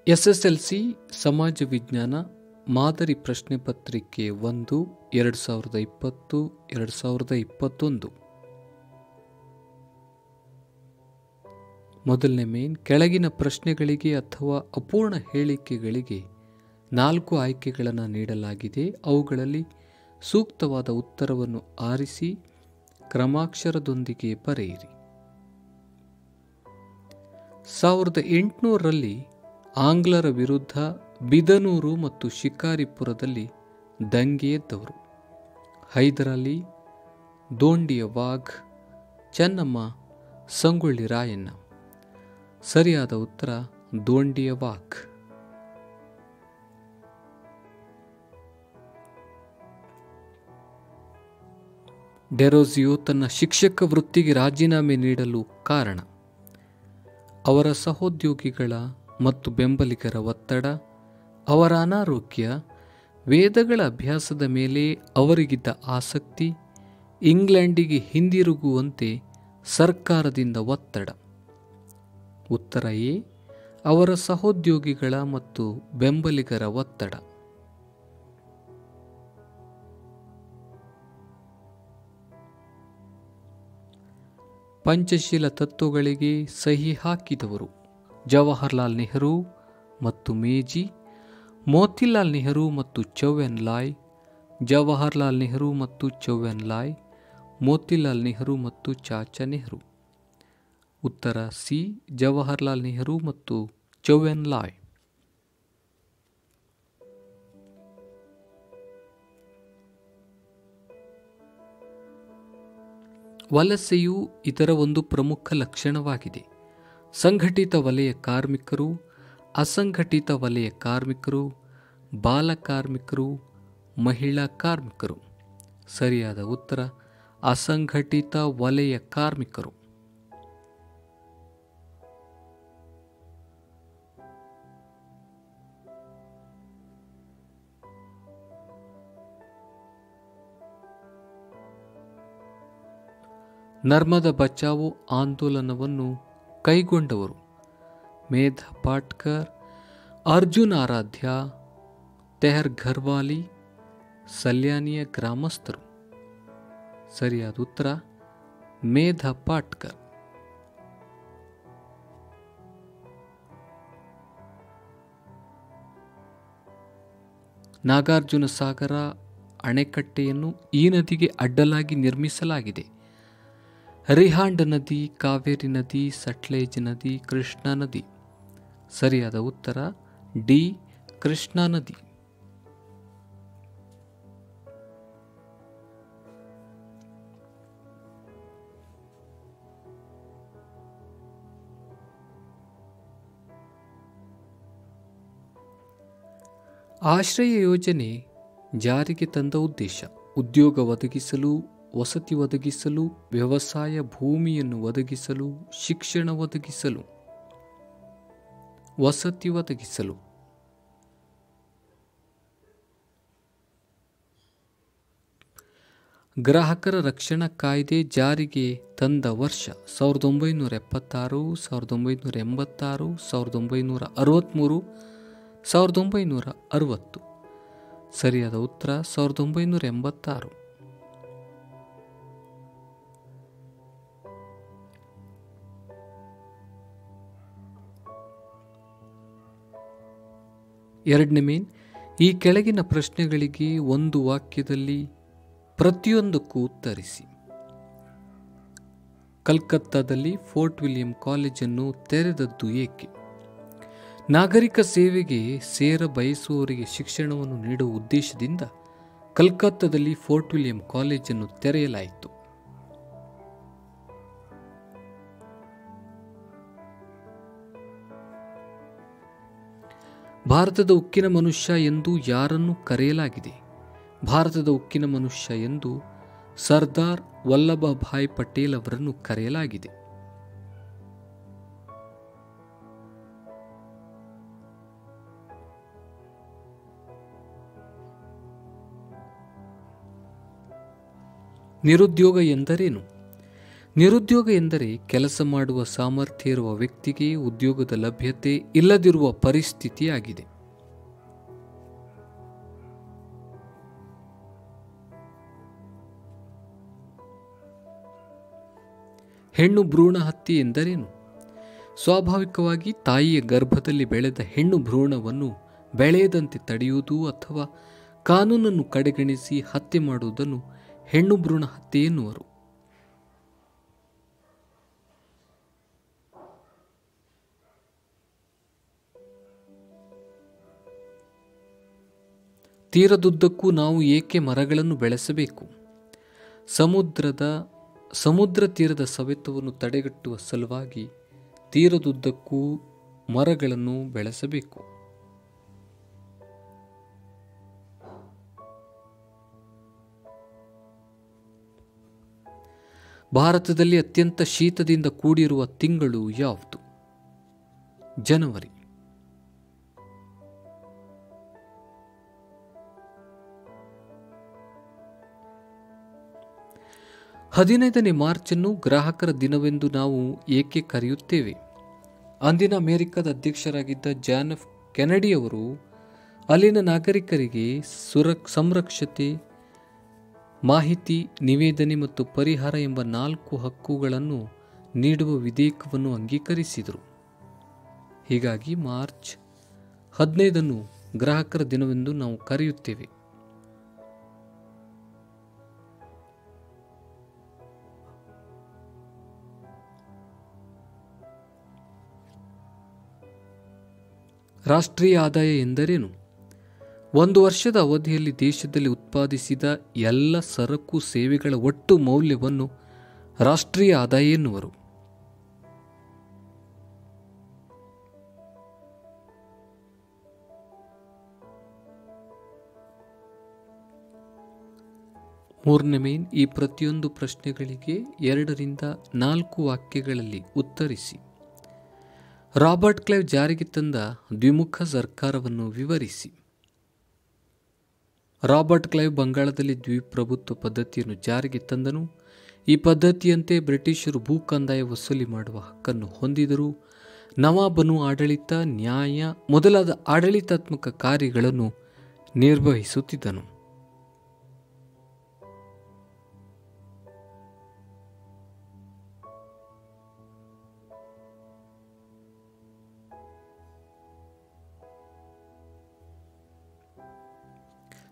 SSLC ಸಮಾಜ ವಿಜ್ಞಾನ ಮಾದರಿ ಪ್ರಶ್ನೆ ಪತ್ರಿಕೆ 1 2020-2021. ಮೊದಲನೇ ಮೇನ್, ಕೆಳಗಿನ ಪ್ರಶ್ನೆಗಳಿಗೆ ಅಥವಾ ಅಪೂರ್ಣ ಹೇಳಿಕೆಗಳಿಗೆ 4 ಆಯ್ಕೆಗಳನ್ನು ನೀಡಲಾಗಿದೆ. ಅವುಗಳಲ್ಲಿ ಸೂಕ್ತವಾದ ಉತ್ತರವನ್ನು ಆರಿಸಿ ಕ್ರಮಾಕ್ಷರದೊಂದಿಗೆ ಬರೆಯಿರಿ. 1800ರಲ್ಲಿ ಆಂಗ್ಲರ ವಿರುದ್ಧ ಬಿದನೂರು ಮತ್ತು ಶಿಕಾರಿಪುರದಲ್ಲಿ ದಂಗೆ ಎದ್ದವರು. ಹೈದರಾಲಿ, ದೋಂಡಿಯ ವಾಘ್, ಚೆನ್ನಮ್ಮ, ಸಂಗೊಳ್ಳಿ ರಾಯಣ್ಣ. ಸರಿಯಾದ ಉತ್ತರ ದೋಂಡಿಯ ವಾಘ್. ಡೆರೋಜಿಯೋ ತನ್ನ ಶಿಕ್ಷಕ ವೃತ್ತಿಗೆ ರಾಜೀನಾಮೆ ನೀಡಲು ಕಾರಣ: ಅವರ ಸಹೋದ್ಯೋಗಿಗಳ ಮತ್ತು ಬೆಂಬಲಿಗರ ಒತ್ತಡ, ಅವರ ಅನಾರೋಗ್ಯ, ವೇದಗಳ ಅಭ್ಯಾಸದ ಮೇಲೆ ಅವರಿಗಿದ್ದ ಆಸಕ್ತಿ, ಇಂಗ್ಲೆಂಡಿಗೆ ಹಿಂದಿರುಗುವಂತೆ ಸರ್ಕಾರದಿಂದ ಒತ್ತಡ. ಉತ್ತರ ಎ, ಅವರ ಸಹೋದ್ಯೋಗಿಗಳ ಮತ್ತು ಬೆಂಬಲಿಗರ ಒತ್ತಡ. ಪಂಚಶೀಲ ತತ್ವಗಳಿಗೆ ಸಹಿ ಹಾಕಿದವರು: ಜವಾಹರ್ಲಾಲ್ ನೆಹರು ಮತ್ತು ಮೇಜಿ, ಮೋತಿಲಾಲ್ ನೆಹರು ಮತ್ತು ಚೌವ್ಯನ್ ಲಾಯ್, ಜವಾಹರ್ಲಾಲ್ ನೆಹರು ಮತ್ತು ಚೌವ್ಯನ್ ಲಾಯ್, ಮೋತಿಲಾಲ್ ನೆಹರು ಮತ್ತು ಚಾಚಾ ನೆಹರು. ಉತ್ತರ ಸಿ, ಜವಾಹರ್ಲಾಲ್ ನೆಹರು ಮತ್ತು ಚೌವ್ಯನ್ ಲಾಯ್. ವಲಸೆಯು ಇದರ ಒಂದು ಪ್ರಮುಖ ಲಕ್ಷಣವಾಗಿದೆ. ಸಂಘಟಿತ ವಲಯ ಕಾರ್ಮಿಕರು, ಅಸಂಘಟಿತ ವಲಯ ಕಾರ್ಮಿಕರು, ಬಾಲ ಕಾರ್ಮಿಕರು, ಮಹಿಳಾ ಕಾರ್ಮಿಕರು. ಸರಿಯಾದ ಉತ್ತರ ಅಸಂಘಟಿತ ವಲಯ ಕಾರ್ಮಿಕರು. ನರ್ಮದಾ ಬಚಾವೋ ಆಂದೋಲನವನ್ನು ಕೈಗೊಂಡವರು: ಮೇಧಾ ಪಾಟ್ಕರ್, ಅರ್ಜುನ್ ಆರಾಧ್ಯ, ತೆಹರ್ ಘರ್ವಾಲಿ, ಸಲ್ಯಾನಿಯ ಗ್ರಾಮಸ್ಥರು. ಸರಿಯಾದ ಉತ್ತರ ಮೇಧಾ ಪಾಟ್ಕರ್. ನಾಗಾರ್ಜುನ ಸಾಗರ ಅಣೆಕಟ್ಟೆಯನ್ನು ಈ ನದಿಗೆ ಅಡ್ಡಲಾಗಿ ನಿರ್ಮಿಸಲಾಗಿದೆ: ರಿಹಾಂಡ್ ನದಿ, ಕಾವೇರಿ ನದಿ, ಸಟ್ಲೇಜ್ ನದಿ, ಕೃಷ್ಣಾ ನದಿ. ಸರಿಯಾದ ಉತ್ತರ ಡಿ, ಕೃಷ್ಣಾ ನದಿ. ಆಶ್ರಯ ಯೋಜನೆ ಜಾರಿಗೆ ತಂದ ಉದ್ದೇಶ: ಉದ್ಯೋಗ ಒದಗಿಸಲು, ವಸತಿ ಒದಗಿಸಲು, ವ್ಯವಸಾಯ ಭೂಮಿಯನ್ನು ಒದಗಿಸಲು, ಶಿಕ್ಷಣ ಒದಗಿಸಲು. ವಸತಿ ಒದಗಿಸಲು. ಗ್ರಾಹಕರ ರಕ್ಷಣಾ ಕಾಯ್ದೆ ಜಾರಿಗೆ ತಂದ ವರ್ಷ: 1976, 1986, 1963, 1960. ಸರಿಯಾದ ಉತ್ತರ 1986. ಎರಡನೇ ಮೇನ್, ಈ ಕೆಳಗಿನ ಪ್ರಶ್ನೆಗಳಿಗೆ ಒಂದು ವಾಕ್ಯದಲ್ಲಿ ಪ್ರತಿಯೊಂದಕ್ಕೂ ಉತ್ತರಿಸಿ. ಕಲ್ಕತ್ತಾದಲ್ಲಿ ಫೋರ್ಟ್ ವಿಲಿಯಂ ಕಾಲೇಜನ್ನು ತೆರೆದದ್ದು ಏಕೆ? ನಾಗರಿಕ ಸೇವೆಗೆ ಸೇರ ಬಯಸುವವರಿಗೆ ಶಿಕ್ಷಣವನ್ನು ನೀಡುವ ಉದ್ದೇಶದಿಂದ ಕಲ್ಕತ್ತಾದಲ್ಲಿ ಫೋರ್ಟ್ ವಿಲಿಯಂ ಕಾಲೇಜನ್ನು ತೆರೆಯಲಾಯಿತು. ಭಾರತದ ಉಕ್ಕಿನ ಮನುಷ್ಯ ಎಂದು ಯಾರನ್ನು ಕರೆಯಲಾಗಿದೆ? ಭಾರತದ ಉಕ್ಕಿನ ಮನುಷ್ಯ ಎಂದು ಸರ್ದಾರ್ ವಲ್ಲಭಭಾಯ್ ಪಟೇಲ್ ಅವರನ್ನು ಕರೆಯಲಾಗಿದೆ. ನಿರುದ್ಯೋಗ ಎಂದರೇನು? ನಿರುದ್ಯೋಗ ಎಂದರೆ ಕೆಲಸ ಮಾಡುವ ಸಾಮರ್ಥ್ಯ ಇರುವ ವ್ಯಕ್ತಿಗೆ ಉದ್ಯೋಗದ ಲಭ್ಯತೆ ಇಲ್ಲದಿರುವ ಪರಿಸ್ಥಿತಿಯಾಗಿದೆ. ಹೆಣ್ಣು ಭ್ರೂಣ ಹತ್ಯೆ ಎಂದರೇನು? ಸ್ವಾಭಾವಿಕವಾಗಿ ತಾಯಿಯ ಗರ್ಭದಲ್ಲಿ ಬೆಳೆದ ಹೆಣ್ಣು ಭ್ರೂಣವನ್ನು ಬೆಳೆಯದಂತೆ ತಡೆಯುವುದು ಅಥವಾ ಕಾನೂನನ್ನು ಕಡೆಗಣಿಸಿ ಹತ್ಯೆ ಮಾಡುವುದನ್ನು ಹೆಣ್ಣು ಭ್ರೂಣ ಹತ್ಯೆ ಎನ್ನುವರು. ತೀರದುದ್ದಕ್ಕೂ ನಾವು ಏಕೆ ಮರಗಳನ್ನು ಬೆಳೆಸಬೇಕು? ಸಮುದ್ರ ತೀರದ ಸವೆತವನ್ನು ತಡೆಗಟ್ಟುವ ಸಲುವಾಗಿ ತೀರದುದ್ದಕ್ಕೂ ಮರಗಳನ್ನು ಬೆಳೆಸಬೇಕು. ಭಾರತದಲ್ಲಿ ಅತ್ಯಂತ ಶೀತದಿಂದ ಕೂಡಿರುವ ತಿಂಗಳು ಯಾವುದು? ಜನವರಿ. ಹದಿನೈದನೇ ಮಾರ್ಚನ್ನು ಗ್ರಾಹಕರ ದಿನವೆಂದು ನಾವು ಏಕೆ ಕರೆಯುತ್ತೇವೆ? ಅಂದಿನ ಅಮೆರಿಕದ ಅಧ್ಯಕ್ಷರಾಗಿದ್ದ ಜಾನ್ ಎಫ್ ಕೆನಡಿಯವರು ಅಲ್ಲಿನ ನಾಗರಿಕರಿಗೆ ಸಂರಕ್ಷತೆ, ಮಾಹಿತಿ, ನಿವೇದನೆ ಮತ್ತು ಪರಿಹಾರ ಎಂಬ 4 ಹಕ್ಕುಗಳನ್ನು ನೀಡುವ ವಿಧೇಯಕವನ್ನು ಅಂಗೀಕರಿಸಿದರು. ಹೀಗಾಗಿ ಮಾರ್ಚ್ 15 ಗ್ರಾಹಕರ ದಿನವೆಂದು ನಾವು ಕರೆಯುತ್ತೇವೆ. ರಾಷ್ಟ್ರೀಯ ಆದಾಯ ಎಂದರೇನು? ಒಂದು ವರ್ಷದ ಅವಧಿಯಲ್ಲಿ ದೇಶದಲ್ಲಿ ಉತ್ಪಾದಿಸಿದ ಎಲ್ಲ ಸರಕು ಸೇವೆಗಳ ಒಟ್ಟು ಮೌಲ್ಯವನ್ನು ರಾಷ್ಟ್ರೀಯ ಆದಾಯ ಎನ್ನುವರು. ಮೂರನೇ ಮೇನ್, ಈ ಪ್ರತಿಯೊಂದು ಪ್ರಶ್ನೆಗಳಿಗೆ 2 ರಿಂದ 4 ವಾಕ್ಯಗಳಲ್ಲಿ ಉತ್ತರಿಸಿ. ರಾಬರ್ಟ್ ಕ್ಲೈವ್ ಜಾರಿಗೆ ತಂದ ದ್ವಿಮುಖ ಸರ್ಕಾರವನ್ನು ವಿವರಿಸಿ. ರಾಬರ್ಟ್ ಕ್ಲೈವ್ ಬಂಗಾಳದಲ್ಲಿ ದ್ವಿಪ್ರಭುತ್ವ ಪದ್ಧತಿಯನ್ನು ಜಾರಿಗೆ ತಂದನು. ಈ ಪದ್ಧತಿಯಂತೆ ಬ್ರಿಟಿಷರು ಭೂ ಕಂದಾಯ ವಸೂಲಿ ಮಾಡುವ ಹಕ್ಕನ್ನು ಹೊಂದಿದರು. ನವಾಬನು ಆಡಳಿತ, ನ್ಯಾಯ ಮೊದಲಾದ ಆಡಳಿತಾತ್ಮಕ ಕಾರ್ಯಗಳನ್ನು ನಿರ್ವಹಿಸುತ್ತಿದ್ದನು.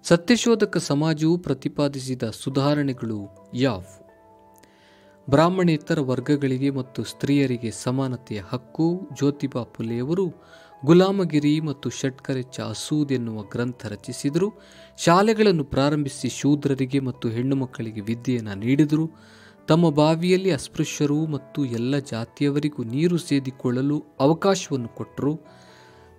ಸತ್ಯಶೋಧಕ ಸಮಾಜವು ಪ್ರತಿಪಾದಿಸಿದ ಸುಧಾರಣೆಗಳು ಯಾವುವು? ಬ್ರಾಹ್ಮಣೇತರ ವರ್ಗಗಳಿಗೆ ಮತ್ತು ಸ್ತ್ರೀಯರಿಗೆ ಸಮಾನತೆಯ ಹಕ್ಕು. ಜ್ಯೋತಿಬಾ ಫುಲೆಯವರು ಗುಲಾಮಗಿರಿ ಮತ್ತು ಷಟ್ಕರೆಚ್ಚ ಅಸೂದ್ ಎನ್ನುವ ಗ್ರಂಥ ರಚಿಸಿದರು. ಶಾಲೆಗಳನ್ನು ಪ್ರಾರಂಭಿಸಿ ಶೂದ್ರರಿಗೆ ಮತ್ತು ಹೆಣ್ಣು ಮಕ್ಕಳಿಗೆ ವಿದ್ಯೆಯನ್ನು ನೀಡಿದರು. ತಮ್ಮ ಬಾವಿಯಲ್ಲಿ ಅಸ್ಪೃಶ್ಯರು ಮತ್ತು ಎಲ್ಲ ಜಾತಿಯವರಿಗೂ ನೀರು ಸೇದಿಕೊಳ್ಳಲು ಅವಕಾಶವನ್ನು ಕೊಟ್ಟರು.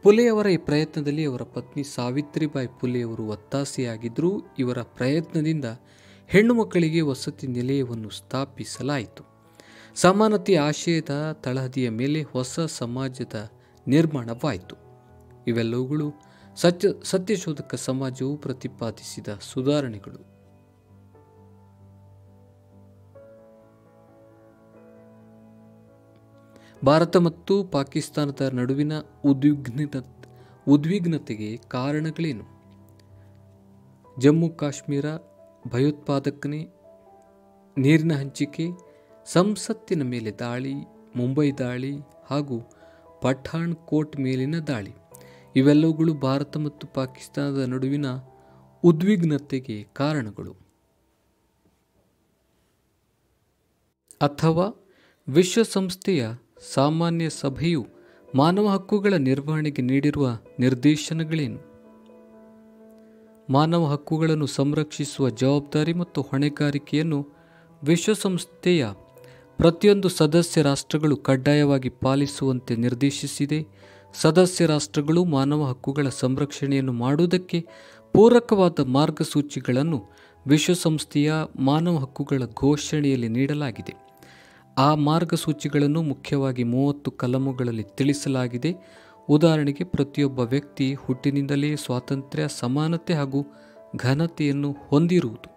ಫುಲೆಯವರ ಈ ಪ್ರಯತ್ನದಲ್ಲಿ ಅವರ ಪತ್ನಿ ಸಾವಿತ್ರಿಬಾಯಿ ಫುಲೆಯವರು ಒತ್ತಾಸೆಯಾಗಿದ್ದರು. ಇವರ ಪ್ರಯತ್ನದಿಂದ ಹೆಣ್ಣು ಮಕ್ಕಳಿಗೆ ವಸತಿ ನಿಲಯವನ್ನು ಸ್ಥಾಪಿಸಲಾಯಿತು. ಸಮಾನತೆಯ ಆಶಯದ ತಳಹದಿಯ ಮೇಲೆ ಹೊಸ ಸಮಾಜದ ನಿರ್ಮಾಣವಾಯಿತು. ಇವೆಲ್ಲವುಗಳು ಸತ್ಯಶೋಧಕ ಸಮಾಜವು ಪ್ರತಿಪಾದಿಸಿದ ಸುಧಾರಣೆಗಳು. ಭಾರತ ಮತ್ತು ಪಾಕಿಸ್ತಾನದ ನಡುವಿನ ಉದ್ವಿಗ್ನತೆಗೆ ಕಾರಣಗಳೇನು? ಜಮ್ಮು ಕಾಶ್ಮೀರ, ಭಯೋತ್ಪಾದಕನೆ, ನೀರಿನ ಹಂಚಿಕೆ, ಸಂಸತ್ತಿನ ಮೇಲೆ ದಾಳಿ, ಮುಂಬೈ ದಾಳಿ ಹಾಗೂ ಪಠಾಣ್ ಕೋಟ್ ಮೇಲಿನ ದಾಳಿ ಇವೆಲ್ಲವುಗಳು ಭಾರತ ಮತ್ತು ಪಾಕಿಸ್ತಾನದ ನಡುವಿನ ಉದ್ವಿಗ್ನತೆಗೆ ಕಾರಣಗಳು. ಅಥವಾ ವಿಶ್ವಸಂಸ್ಥೆಯ ಸಾಮಾನ್ಯ ಸಭೆಯು ಮಾನವ ಹಕ್ಕುಗಳ ನಿರ್ವಹಣೆಗೆ ನೀಡಿರುವ ನಿರ್ದೇಶನಗಳೇನು? ಮಾನವ ಹಕ್ಕುಗಳನ್ನು ಸಂರಕ್ಷಿಸುವ ಜವಾಬ್ದಾರಿ ಮತ್ತು ಹೊಣೆಗಾರಿಕೆಯನ್ನು ವಿಶ್ವಸಂಸ್ಥೆಯ ಪ್ರತಿಯೊಂದು ಸದಸ್ಯ ರಾಷ್ಟ್ರಗಳು ಕಡ್ಡಾಯವಾಗಿ ಪಾಲಿಸುವಂತೆ ನಿರ್ದೇಶಿಸಿದೆ. ಸದಸ್ಯ ರಾಷ್ಟ್ರಗಳು ಮಾನವ ಹಕ್ಕುಗಳ ಸಂರಕ್ಷಣೆಯನ್ನು ಮಾಡುವುದಕ್ಕೆ ಪೂರಕವಾದ ಮಾರ್ಗಸೂಚಿಗಳನ್ನು ವಿಶ್ವಸಂಸ್ಥೆಯ ಮಾನವ ಹಕ್ಕುಗಳ ಘೋಷಣೆಯಲ್ಲಿ ನೀಡಲಾಗಿದೆ. ಆ ಮಾರ್ಗಸೂಚಿಗಳನ್ನು ಮುಖ್ಯವಾಗಿ 30 ಕಲಮುಗಳಲ್ಲಿ ತಿಳಿಸಲಾಗಿದೆ. ಉದಾಹರಣೆಗೆ, ಪ್ರತಿಯೊಬ್ಬ ವ್ಯಕ್ತಿ ಹುಟ್ಟಿನಿಂದಲೇ ಸ್ವಾತಂತ್ರ್ಯ, ಸಮಾನತೆ ಹಾಗೂ ಘನತೆಯನ್ನು ಹೊಂದಿರುವುದು.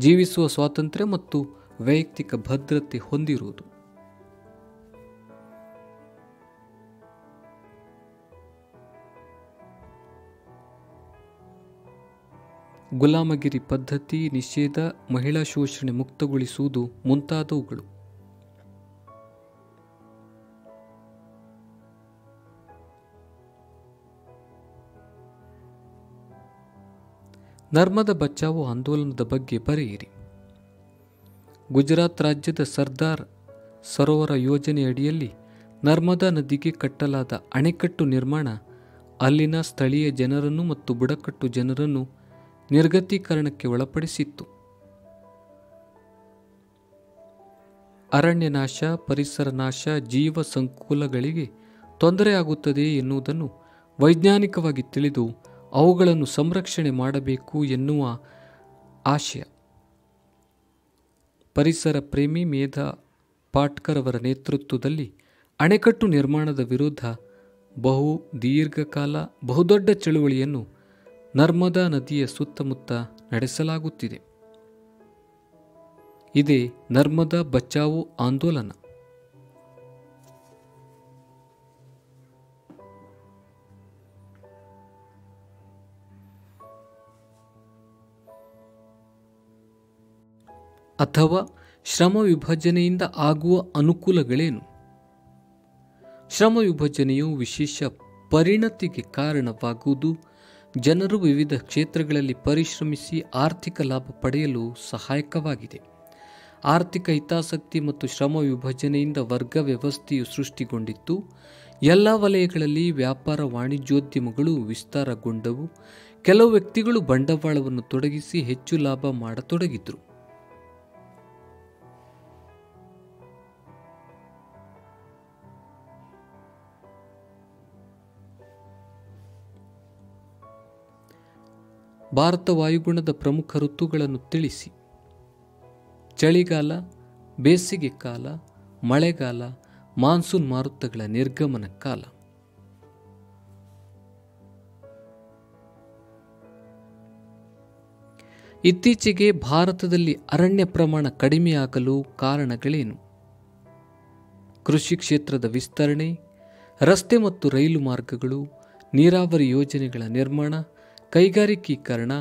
ಜೀವಿಸುವ ಸ್ವಾತಂತ್ರ್ಯ ಮತ್ತು ವೈಯಕ್ತಿಕ ಭದ್ರತೆ ಹೊಂದಿರುವುದು. ಗುಲಾಮಗಿರಿ ಪದ್ಧತಿ ನಿಷೇಧ, ಮಹಿಳಾ ಶೋಷಣೆ ಮುಕ್ತಗೊಳಿಸುವುದು ಮುಂತಾದವುಗಳು. ನರ್ಮದಾ ಬಚಾವೋ ಆಂದೋಲನದ ಬಗ್ಗೆ ಬರೆಯಿರಿ. ಗುಜರಾತ್ ರಾಜ್ಯದ ಸರ್ದಾರ್ ಸರೋವರ ಯೋಜನೆಯಡಿಯಲ್ಲಿ ನರ್ಮದಾ ನದಿಗೆ ಕಟ್ಟಲಾದ ಅಣೆಕಟ್ಟು ನಿರ್ಮಾಣ ಅಲ್ಲಿನ ಸ್ಥಳೀಯ ಜನರನ್ನು ಮತ್ತು ಬುಡಕಟ್ಟು ಜನರನ್ನು ನಿರ್ಗತೀಕರಣಕ್ಕೆ ಒಳಪಡಿಸಿತ್ತು. ಅರಣ್ಯ ನಾಶ, ಪರಿಸರ ನಾಶ, ಜೀವ ಸಂಕುಲಗಳಿಗೆ ತೊಂದರೆಯಾಗುತ್ತದೆ ಎನ್ನುವುದನ್ನು ವೈಜ್ಞಾನಿಕವಾಗಿ ತಿಳಿದು ಅವುಗಳನ್ನು ಸಂರಕ್ಷಣೆ ಮಾಡಬೇಕು ಎನ್ನುವ ಆಶಯ ಪರಿಸರ ಪ್ರೇಮಿ ಮೇಧಾ ಪಾಟ್ಕರ್ ಅವರ ನೇತೃತ್ವದಲ್ಲಿ ಅಣೆಕಟ್ಟು ನಿರ್ಮಾಣದ ವಿರುದ್ಧ ದೀರ್ಘಕಾಲ ಬಹುದೊಡ್ಡ ಚಳುವಳಿಯನ್ನು ನರ್ಮದಾ ನದಿಯ ಸುತ್ತಮುತ್ತ ನಡೆಸಲಾಗುತ್ತಿದೆ. ಇದೇ ನರ್ಮದಾ ಬಚಾವೋ ಆಂದೋಲನ. ಅಥವಾ ಶ್ರಮ ವಿಭಜನೆಯಿಂದ ಆಗುವ ಅನುಕೂಲಗಳೇನು? ಶ್ರಮ ವಿಭಜನೆಯು ವಿಶೇಷ ಪರಿಣತಿಗೆ ಕಾರಣವಾಗುವುದು. ಜನರು ವಿವಿಧ ಕ್ಷೇತ್ರಗಳಲ್ಲಿ ಪರಿಶ್ರಮಿಸಿ ಆರ್ಥಿಕ ಲಾಭ ಪಡೆಯಲು ಸಹಾಯಕವಾಗಿದೆ. ಆರ್ಥಿಕ ಹಿತಾಸಕ್ತಿ ಮತ್ತು ಶ್ರಮ ವಿಭಜನೆಯಿಂದ ವರ್ಗ ವ್ಯವಸ್ಥೆಯು ಸೃಷ್ಟಿಗೊಂಡಿತ್ತು. ಎಲ್ಲ ವಲಯಗಳಲ್ಲಿ ವ್ಯಾಪಾರ ವಾಣಿಜ್ಯೋದ್ಯಮಗಳು ವಿಸ್ತಾರಗೊಂಡವು. ಕೆಲವು ವ್ಯಕ್ತಿಗಳು ಬಂಡವಾಳವನ್ನು ತೊಡಗಿಸಿ ಹೆಚ್ಚು ಲಾಭ ಮಾಡತೊಡಗಿದ್ರು. ಭಾರತ ವಾಯುಗುಣದ ಪ್ರಮುಖ ಋತುಗಳನ್ನು ತಿಳಿಸಿ. ಚಳಿಗಾಲ, ಬೇಸಿಗೆ ಕಾಲ, ಮಳೆಗಾಲ, ಮಾನ್ಸೂನ್ ಮಾರುತಗಳ ನಿರ್ಗಮನ ಕಾಲ. ಇತ್ತೀಚೆಗೆ ಭಾರತದಲ್ಲಿ ಅರಣ್ಯ ಪ್ರಮಾಣ ಕಡಿಮೆಯಾಗಲು ಕಾರಣಗಳೇನು? ಕೃಷಿ ಕ್ಷೇತ್ರದ ವಿಸ್ತರಣೆ, ರಸ್ತೆ ಮತ್ತು ರೈಲು ಮಾರ್ಗಗಳು, ನೀರಾವರಿ ಯೋಜನೆಗಳ ನಿರ್ಮಾಣ, ಕೈಗಾರಿಕೀಕರಣ,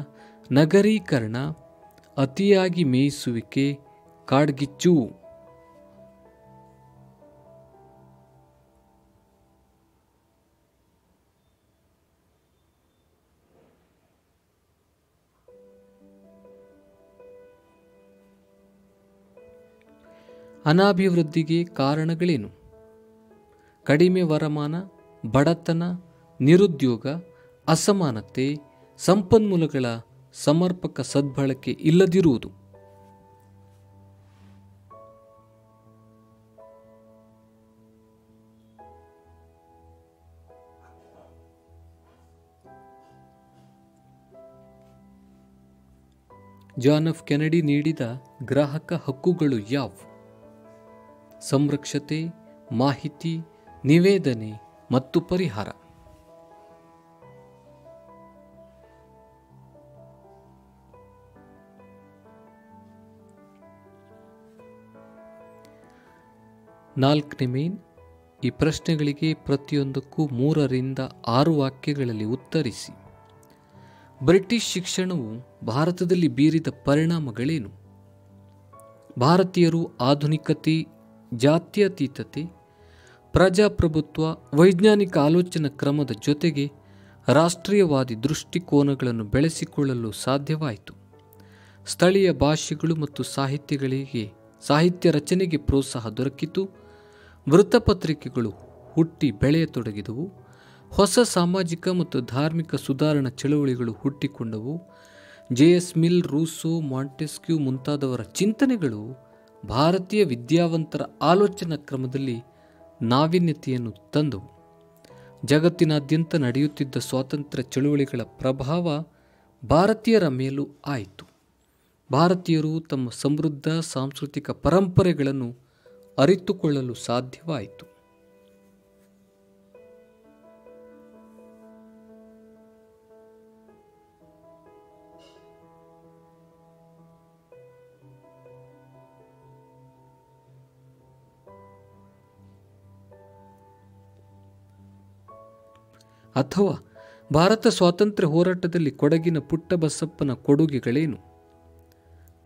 ನಗರೀಕರಣ, ಅತಿಯಾಗಿ ಮೇಯಿಸುವಿಕೆ, ಕಾಡ್ಗಿಚ್ಚು. ಅನಾಭಿವೃದ್ಧಿಗೆ ಕಾರಣಗಳೇನು? ಕಡಿಮೆ ವರಮಾನ, ಬಡತನ, ನಿರುದ್ಯೋಗ, ಅಸಮಾನತೆ, ಸಂಪನ್ಮೂಲಗಳ ಸಮರ್ಪಕ ಸದ್ಬಳಕೆ ಇಲ್ಲದಿರುವುದು. ಜಾನ್ ಎಫ್ ಕೆನಡಿ ನೀಡಿದ ಗ್ರಾಹಕ ಹಕ್ಕುಗಳು ಯಾವುವು? ಸಂರಕ್ಷತೆ, ಮಾಹಿತಿ, ನಿವೇದನೆ ಮತ್ತು ಪರಿಹಾರ. ನಾಲ್ಕನೇ ಮೇನ್. ಈ ಪ್ರಶ್ನೆಗಳಿಗೆ ಪ್ರತಿಯೊಂದಕ್ಕೂ 3 ರಿಂದ 6 ವಾಕ್ಯಗಳಲ್ಲಿ ಉತ್ತರಿಸಿ. ಬ್ರಿಟಿಷ್ ಶಿಕ್ಷಣವು ಭಾರತದಲ್ಲಿ ಬೀರಿದ ಪರಿಣಾಮಗಳೇನು? ಭಾರತೀಯರು ಆಧುನಿಕತೆ, ಜಾತ್ಯತೀತತೆ, ಪ್ರಜಾಪ್ರಭುತ್ವ, ವೈಜ್ಞಾನಿಕ ಆಲೋಚನಾ ಕ್ರಮದ ಜೊತೆಗೆ ರಾಷ್ಟ್ರೀಯವಾದಿ ದೃಷ್ಟಿಕೋನಗಳನ್ನು ಬೆಳೆಸಿಕೊಳ್ಳಲು ಸಾಧ್ಯವಾಯಿತು. ಸ್ಥಳೀಯ ಭಾಷೆಗಳು ಮತ್ತು ಸಾಹಿತ್ಯ ರಚನೆಗೆ ಪ್ರೋತ್ಸಾಹ ದೊರಕಿತು. ವೃತ್ತಪತ್ರಿಕೆಗಳು ಹುಟ್ಟಿ ಬೆಳೆಯತೊಡಗಿದವು. ಹೊಸ ಸಾಮಾಜಿಕ ಮತ್ತು ಧಾರ್ಮಿಕ ಸುಧಾರಣಾ ಚಳುವಳಿಗಳು ಹುಟ್ಟಿಕೊಂಡವು. ಜೆ.ಎಸ್. ಮಿಲ್, ರೂಸೋ, ಮಾಂಟೆಸ್ಕ್ಯೂ ಮುಂತಾದವರ ಚಿಂತನೆಗಳು ಭಾರತೀಯ ವಿದ್ಯಾವಂತರ ಆಲೋಚನಾ ಕ್ರಮದಲ್ಲಿ ನಾವೀನ್ಯತೆಯನ್ನು ತಂದವು. ಜಗತ್ತಿನಾದ್ಯಂತ ನಡೆಯುತ್ತಿದ್ದ ಸ್ವಾತಂತ್ರ್ಯ ಚಳುವಳಿಗಳ ಪ್ರಭಾವ ಭಾರತೀಯರ ಮೇಲೂ ಆಯಿತು. ಭಾರತೀಯರು ತಮ್ಮ ಸಮೃದ್ಧ ಸಾಂಸ್ಕೃತಿಕ ಪರಂಪರೆಗಳನ್ನು ಅರಿತುಕೊಳ್ಳಲು ಸಾಧ್ಯವಾಯಿತು. ಅಥವಾ ಭಾರತ ಸ್ವಾತಂತ್ರ್ಯ ಹೋರಾಟದಲ್ಲಿ ಕೊಡಗಿನ ಪುಟ್ಟಬಸಪ್ಪನ ಕೊಡುಗೆಗಳೇನು?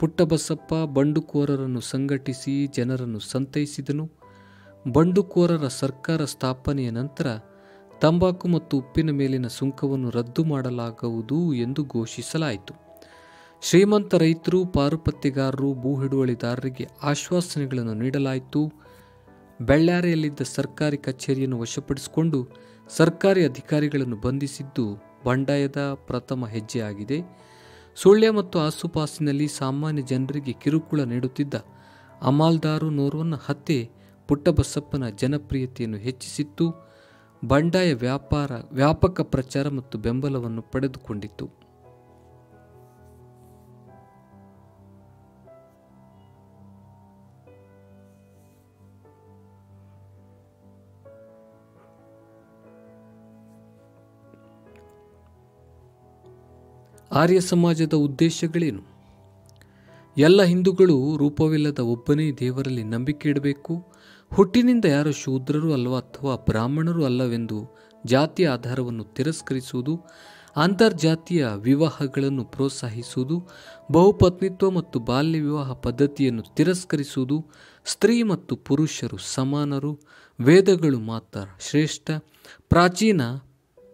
ಪುಟ್ಟಬಸಪ್ಪ ಬಂಡುಕೋರರನ್ನು ಸಂಘಟಿಸಿ ಜನರನ್ನು ಸಂತೈಸಿದನು. ಬಂಡುಕೋರರ ಸರ್ಕಾರ ಸ್ಥಾಪನೆಯ ನಂತರ ತಂಬಾಕು ಮತ್ತು ಉಪ್ಪಿನ ಮೇಲಿನ ಸುಂಕವನ್ನು ರದ್ದು ಮಾಡಲಾಗುವುದು ಎಂದು ಘೋಷಿಸಲಾಯಿತು. ಶ್ರೀಮಂತ ರೈತರು, ಪಾರುಪತ್ಯಗಾರರು, ಭೂ ಹಿಡುವಳಿದಾರರಿಗೆ ಆಶ್ವಾಸನೆಗಳನ್ನು ನೀಡಲಾಯಿತು. ಬೆಳ್ಳಾರಿಯಲ್ಲಿದ್ದ ಸರ್ಕಾರಿ ಕಚೇರಿಯನ್ನು ವಶಪಡಿಸಿಕೊಂಡು ಸರ್ಕಾರಿ ಅಧಿಕಾರಿಗಳನ್ನು ಬಂಧಿಸಿದ್ದು ಬಂಡಾಯದ ಪ್ರಥಮ ಹೆಜ್ಜೆಯಾಗಿದೆ. ಸುಳ್ಯ ಮತ್ತು ಆಸುಪಾಸಿನಲ್ಲಿ ಸಾಮಾನ್ಯ ಜನರಿಗೆ ಕಿರುಕುಳ ನೀಡುತ್ತಿದ್ದ ಅಮಾಲ್ದಾರನೋರ್ವನ ಹತ್ಯೆ ಪುಟ್ಟಬಸಪ್ಪನ ಜನಪ್ರಿಯತೆಯನ್ನು ಹೆಚ್ಚಿಸಿತ್ತು. ಬಂಡಾಯ ವ್ಯಾಪಕ ಪ್ರಚಾರ ಮತ್ತು ಬೆಂಬಲವನ್ನು ಪಡೆದುಕೊಂಡಿತು. ಆರ್ಯ ಸಮಾಜದ ಉದ್ದೇಶಗಳೇನು? ಎಲ್ಲ ಹಿಂದೂಗಳು ರೂಪವಿಲ್ಲದ ಒಬ್ಬನೇ ದೇವರಲ್ಲಿ ನಂಬಿಕೆ ಇಡಬೇಕು. ಹುಟ್ಟಿನಿಂದ ಯಾರು ಶೂದ್ರರು ಅಲ್ವ ಅಥವಾ ಬ್ರಾಹ್ಮಣರು ಅಲ್ಲವೆಂದು ಜಾತಿಯ ಆಧಾರವನ್ನು ತಿರಸ್ಕರಿಸುವುದು, ಅಂತರ್ಜಾತೀಯ ವಿವಾಹಗಳನ್ನು ಪ್ರೋತ್ಸಾಹಿಸುವುದು, ಬಹುಪತ್ನಿತ್ವ ಮತ್ತು ಬಾಲ್ಯ ವಿವಾಹ ಪದ್ಧತಿಯನ್ನು ತಿರಸ್ಕರಿಸುವುದು, ಸ್ತ್ರೀ ಮತ್ತು ಪುರುಷರು ಸಮಾನರು, ವೇದಗಳು ಮಾತ್ರ ಶ್ರೇಷ್ಠ, ಪ್ರಾಚೀನ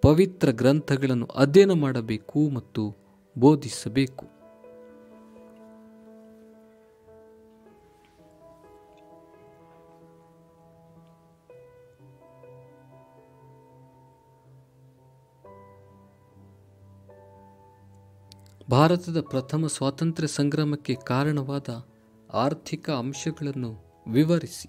ಪವಿತ್ರ ಗ್ರಂಥಗಳನ್ನು ಅಧ್ಯಯನ ಮಾಡಬೇಕು ಮತ್ತು ಬೋಧಿಸಬೇಕು. ಭಾರತದ ಪ್ರಥಮ ಸ್ವಾತಂತ್ರ್ಯ ಸಂಗ್ರಾಮಕ್ಕೆ ಕಾರಣವಾದ ಆರ್ಥಿಕ ಅಂಶಗಳನ್ನು ವಿವರಿಸಿ.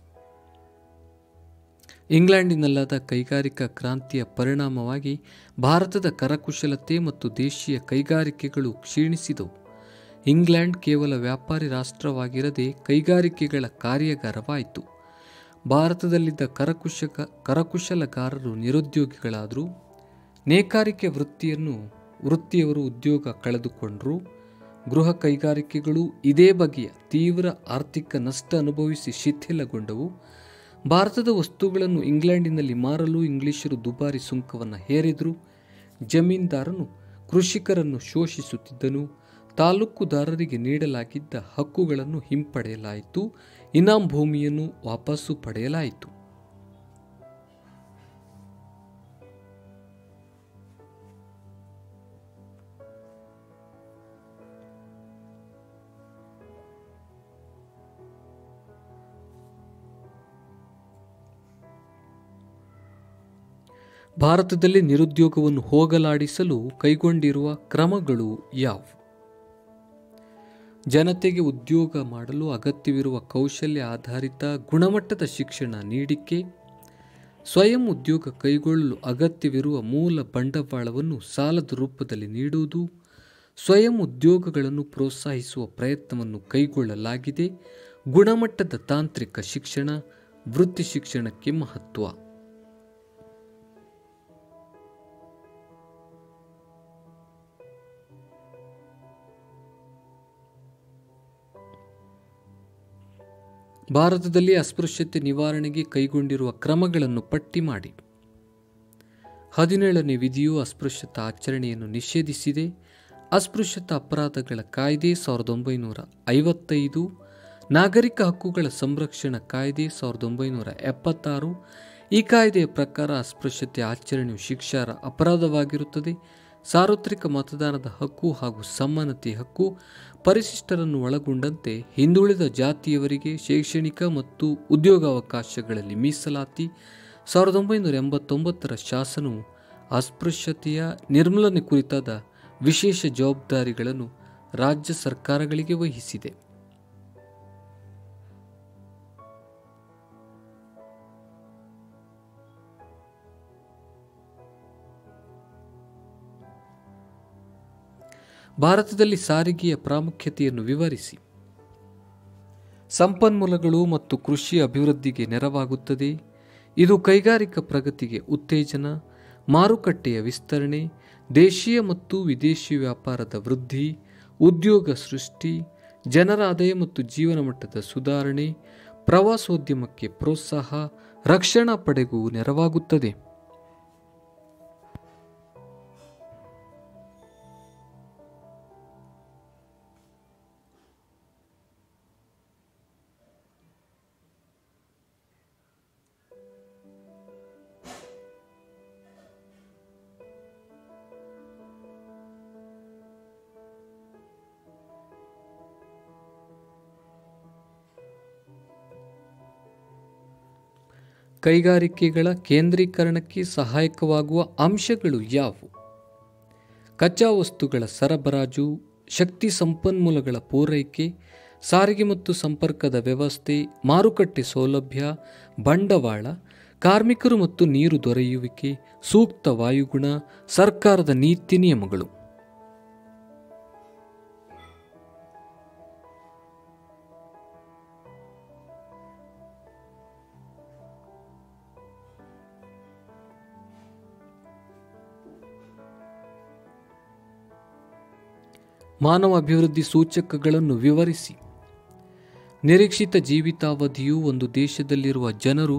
ಇಂಗ್ಲೆಂಡಿನಲ್ಲಾದ ಕೈಗಾರಿಕಾ ಕ್ರಾಂತಿಯ ಪರಿಣಾಮವಾಗಿ ಭಾರತದ ಕರಕುಶಲತೆ ಮತ್ತು ದೇಶೀಯ ಕೈಗಾರಿಕೆಗಳು ಕ್ಷೀಣಿಸಿದವು. ಇಂಗ್ಲೆಂಡ್ ಕೇವಲ ವ್ಯಾಪಾರಿ ರಾಷ್ಟ್ರವಾಗಿರದೆ ಕೈಗಾರಿಕೆಗಳ ಕಾರ್ಯಾಗಾರವಾಯಿತು. ಭಾರತದಲ್ಲಿದ್ದ ಕರಕುಶಲಗಾರರು ನಿರುದ್ಯೋಗಿಗಳಾದರು. ನೇಕಾರಿಕೆ ವೃತ್ತಿಯವರು ಉದ್ಯೋಗ ಕಳೆದುಕೊಂಡರು. ಗೃಹ ಕೈಗಾರಿಕೆಗಳು ಇದೇ ಬಗೆಯ ತೀವ್ರ ಆರ್ಥಿಕ ನಷ್ಟ ಅನುಭವಿಸಿ ಶಿಥಿಲಗೊಂಡವು. ಭಾರತದ ವಸ್ತುಗಳನ್ನು ಇಂಗ್ಲೆಂಡಿನಲ್ಲಿ ಮಾರಲು ಇಂಗ್ಲಿಷರು ದುಬಾರಿ ಸುಂಕವನ್ನು ಹೇರಿದರು. ಜಮೀನ್ದಾರನು ಕೃಷಿಕರನ್ನು ಶೋಷಿಸುತ್ತಿದ್ದನು. ತಾಲೂಕುದಾರರಿಗೆ ನೀಡಲಾಗಿದ್ದ ಹಕ್ಕುಗಳನ್ನು ಹಿಂಪಡೆಯಲಾಯಿತು. ಇನಾಮ್ ಭೂಮಿಯನ್ನು ವಾಪಸ್ಸು ಪಡೆಯಲಾಯಿತು. ಭಾರತದಲ್ಲಿ ನಿರುದ್ಯೋಗವನ್ನು ಹೋಗಲಾಡಿಸಲು ಕೈಗೊಂಡಿರುವ ಕ್ರಮಗಳು ಯಾವುವು? ಜನತೆಗೆ ಉದ್ಯೋಗ ಮಾಡಲು ಅಗತ್ಯವಿರುವ ಕೌಶಲ್ಯ ಆಧಾರಿತ ಗುಣಮಟ್ಟದ ಶಿಕ್ಷಣ ನೀಡಿಕೆ, ಸ್ವಯಂ ಉದ್ಯೋಗ ಕೈಗೊಳ್ಳಲು ಅಗತ್ಯವಿರುವ ಮೂಲ ಬಂಡವಾಳವನ್ನು ಸಾಲದ ರೂಪದಲ್ಲಿ ನೀಡುವುದು, ಸ್ವಯಂ ಉದ್ಯೋಗಗಳನ್ನು ಪ್ರೋತ್ಸಾಹಿಸುವ ಪ್ರಯತ್ನವನ್ನು ಕೈಗೊಳ್ಳಲಾಗಿದೆ. ಗುಣಮಟ್ಟದ ತಾಂತ್ರಿಕ ಶಿಕ್ಷಣ, ವೃತ್ತಿ ಶಿಕ್ಷಣಕ್ಕೆ ಮಹತ್ವ. ಭಾರತದಲ್ಲಿ ಅಸ್ಪೃಶ್ಯತೆ ನಿವಾರಣೆಗೆ ಕೈಗೊಂಡಿರುವ ಕ್ರಮಗಳನ್ನು ಪಟ್ಟಿ ಮಾಡಿ. 17ನೇ ವಿಧಿಯು ಅಸ್ಪೃಶ್ಯತಾ ಆಚರಣೆಯನ್ನು ನಿಷೇಧಿಸಿದೆ. ಅಸ್ಪೃಶ್ಯತಾ ಅಪರಾಧಗಳ ಕಾಯ್ದೆ 1955, ನಾಗರಿಕ ಹಕ್ಕುಗಳ ಸಂರಕ್ಷಣಾ ಕಾಯ್ದೆ 1976. ಈ ಕಾಯ್ದೆಯ ಪ್ರಕಾರ ಅಸ್ಪೃಶ್ಯತೆ ಆಚರಣೆಯು ಶಿಕ್ಷಾರ್ಹ ಅಪರಾಧವಾಗಿರುತ್ತದೆ. ಸಾರ್ವತ್ರಿಕ ಮತದಾನದ ಹಕ್ಕು ಹಾಗೂ ಸಮಾನತೆ ಹಕ್ಕು, ಪರಿಶಿಷ್ಟರನ್ನು ಒಳಗೊಂಡಂತೆ ಹಿಂದುಳಿದ ಜಾತಿಯವರಿಗೆ ಶೈಕ್ಷಣಿಕ ಮತ್ತು ಉದ್ಯೋಗಾವಕಾಶಗಳಲ್ಲಿ ಮೀಸಲಾತಿ. 1989ರ ಶಾಸನವು ಅಸ್ಪೃಶ್ಯತೆಯ ನಿರ್ಮೂಲನೆ ಕುರಿತಾದ ವಿಶೇಷ ಜವಾಬ್ದಾರಿಗಳನ್ನು ರಾಜ್ಯ ಸರ್ಕಾರಗಳಿಗೆ ವಹಿಸಿದೆ. ಭಾರತದಲ್ಲಿ ಸಾರಿಗೆಯ ಪ್ರಾಮುಖ್ಯತೆಯನ್ನು ವಿವರಿಸಿ. ಸಂಪನ್ಮೂಲಗಳು ಮತ್ತು ಕೃಷಿ ಅಭಿವೃದ್ಧಿಗೆ ನೆರವಾಗುತ್ತದೆ. ಇದು ಕೈಗಾರಿಕಾ ಪ್ರಗತಿಗೆ ಉತ್ತೇಜನ, ಮಾರುಕಟ್ಟೆಯ ವಿಸ್ತರಣೆ, ದೇಶೀಯ ಮತ್ತು ವಿದೇಶಿ ವ್ಯಾಪಾರದ ವೃದ್ಧಿ, ಉದ್ಯೋಗ ಸೃಷ್ಟಿ, ಜನರ ಆದಾಯ ಮತ್ತು ಜೀವನ ಮಟ್ಟದ ಸುಧಾರಣೆ, ಪ್ರವಾಸೋದ್ಯಮಕ್ಕೆ ಪ್ರೋತ್ಸಾಹ, ರಕ್ಷಣಾ ಪಡೆಗೂ ನೆರವಾಗುತ್ತದೆ. ಕೈಗಾರಿಕೆಗಳ ಕೇಂದ್ರೀಕರಣಕ್ಕೆ ಸಹಾಯಕವಾಗುವ ಅಂಶಗಳು ಯಾವುವು? ಕಚ್ಚಾ ವಸ್ತುಗಳ ಸರಬರಾಜು, ಶಕ್ತಿ ಸಂಪನ್ಮೂಲಗಳ ಪೂರೈಕೆ, ಸಾರಿಗೆ ಮತ್ತು ಸಂಪರ್ಕದ ವ್ಯವಸ್ಥೆ, ಮಾರುಕಟ್ಟೆ ಸೌಲಭ್ಯ, ಬಂಡವಾಳ, ಕಾರ್ಮಿಕರು ಮತ್ತು ನೀರು ದೊರೆಯುವಿಕೆ, ಸೂಕ್ತ ವಾಯುಗುಣ, ಸರ್ಕಾರದ ನೀತಿ ನಿಯಮಗಳು. ಮಾನವ ಅಭಿವೃದ್ಧಿ ಸೂಚಕಗಳನ್ನು ವಿವರಿಸಿ. ನಿರೀಕ್ಷಿತ ಜೀವಿತಾವಧಿಯು ಒಂದು ದೇಶದಲ್ಲಿರುವ ಜನರು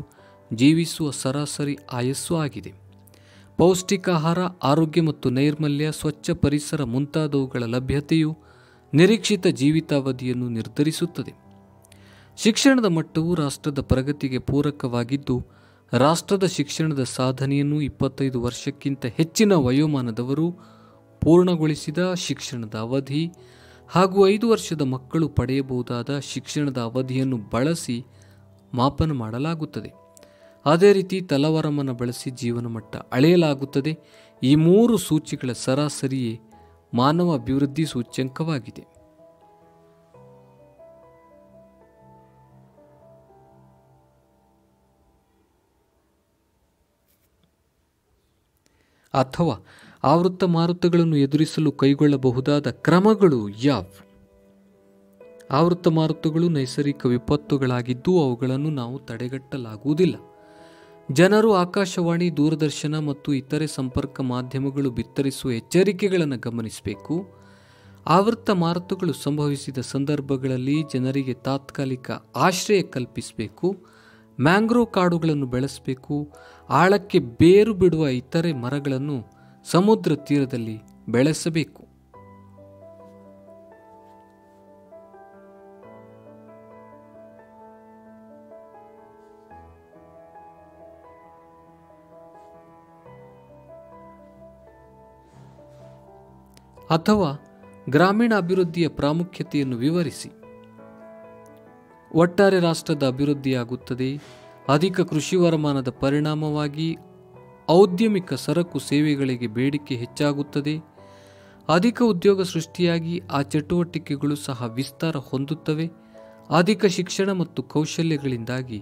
ಜೀವಿಸುವ ಸರಾಸರಿ ಆಯಸ್ಸು ಆಗಿದೆ. ಪೌಷ್ಟಿಕಾಹಾರ, ಆರೋಗ್ಯ ಮತ್ತು ನೈರ್ಮಲ್ಯ, ಸ್ವಚ್ಛ ಪರಿಸರ ಮುಂತಾದವುಗಳ ಲಭ್ಯತೆಯು ನಿರೀಕ್ಷಿತ ಜೀವಿತಾವಧಿಯನ್ನು ನಿರ್ಧರಿಸುತ್ತದೆ. ಶಿಕ್ಷಣದ ಮಟ್ಟವು ರಾಷ್ಟ್ರದ ಪ್ರಗತಿಗೆ ಪೂರಕವಾಗಿದ್ದು, ರಾಷ್ಟ್ರದ ಶಿಕ್ಷಣದ ಸಾಧನೆಯನ್ನು 25 ವರ್ಷಕ್ಕಿಂತ ಹೆಚ್ಚಿನ ವಯೋಮಾನದವರು ಪೂರ್ಣಗೊಳಿಸಿದ ಶಿಕ್ಷಣದ ಅವಧಿ ಹಾಗೂ 5 ವರ್ಷದ ಮಕ್ಕಳು ಪಡೆಯಬಹುದಾದ ಶಿಕ್ಷಣದ ಅವಧಿಯನ್ನು ಬಳಸಿ ಮಾಪನ ಮಾಡಲಾಗುತ್ತದೆ. ಅದೇ ರೀತಿ ತಲವರಮನ ಬಳಸಿ ಜೀವನ ಮಟ್ಟ ಅಳೆಯಲಾಗುತ್ತದೆ. ಈ 3 ಸೂಚಿಗಳ ಸರಾಸರಿಯೇ ಮಾನವ ಅಭಿವೃದ್ಧಿ ಸೂಚ್ಯಂಕವಾಗಿದೆ. ಅಥವಾ ಆವೃತ್ತ ಮಾರುತಗಳನ್ನು ಎದುರಿಸಲು ಕೈಗೊಳ್ಳಬಹುದಾದ ಕ್ರಮಗಳು ಯಾವುವು? ಆವೃತ್ತ ಮಾರುತಗಳು ನೈಸರ್ಗಿಕ ವಿಪತ್ತುಗಳಾಗಿದ್ದು ಅವುಗಳನ್ನು ನಾವು ತಡೆಗಟ್ಟಲಾಗುವುದಿಲ್ಲ. ಜನರು ಆಕಾಶವಾಣಿ, ದೂರದರ್ಶನ ಮತ್ತು ಇತರೆ ಸಂಪರ್ಕ ಮಾಧ್ಯಮಗಳು ಬಿತ್ತರಿಸುವ ಎಚ್ಚರಿಕೆಗಳನ್ನು ಗಮನಿಸಬೇಕು. ಆವೃತ್ತ ಮಾರುತಗಳು ಸಂಭವಿಸಿದ ಸಂದರ್ಭಗಳಲ್ಲಿ ಜನರಿಗೆ ತಾತ್ಕಾಲಿಕ ಆಶ್ರಯ ಕಲ್ಪಿಸಬೇಕು. ಮ್ಯಾಂಗ್ರೋವ್ ಕಾಡುಗಳನ್ನು ಬೆಳೆಸಬೇಕು. ಆಳಕ್ಕೆ ಬೇರು ಬಿಡುವ ಇತರೆ ಮರಗಳನ್ನು ಸಮುದ್ರ ತೀರದಲ್ಲಿ ಬೆಳೆಸಬೇಕು. ಅಥವಾ ಗ್ರಾಮೀಣ ಅಭಿವೃದ್ಧಿಯ ಪ್ರಾಮುಖ್ಯತೆಯನ್ನು ವಿವರಿಸಿ. ಒಟ್ಟಾರೆ ರಾಷ್ಟ್ರದ ಅಭಿವೃದ್ಧಿಯಾಗುತ್ತದೆ. ಅಧಿಕ ಕೃಷಿ ವರಮಾನದ ಪರಿಣಾಮವಾಗಿ ಔದ್ಯಮಿಕ ಸರಕು ಸೇವೆಗಳಿಗೆ ಬೇಡಿಕೆ ಹೆಚ್ಚಾಗುತ್ತದೆ. ಅಧಿಕ ಉದ್ಯೋಗ ಸೃಷ್ಟಿಯಾಗಿ ಆ ಚಟುವಟಿಕೆಗಳು ಸಹ ವಿಸ್ತಾರ ಹೊಂದುತ್ತವೆ. ಅಧಿಕ ಶಿಕ್ಷಣ ಮತ್ತು ಕೌಶಲ್ಯಗಳಿಂದಾಗಿ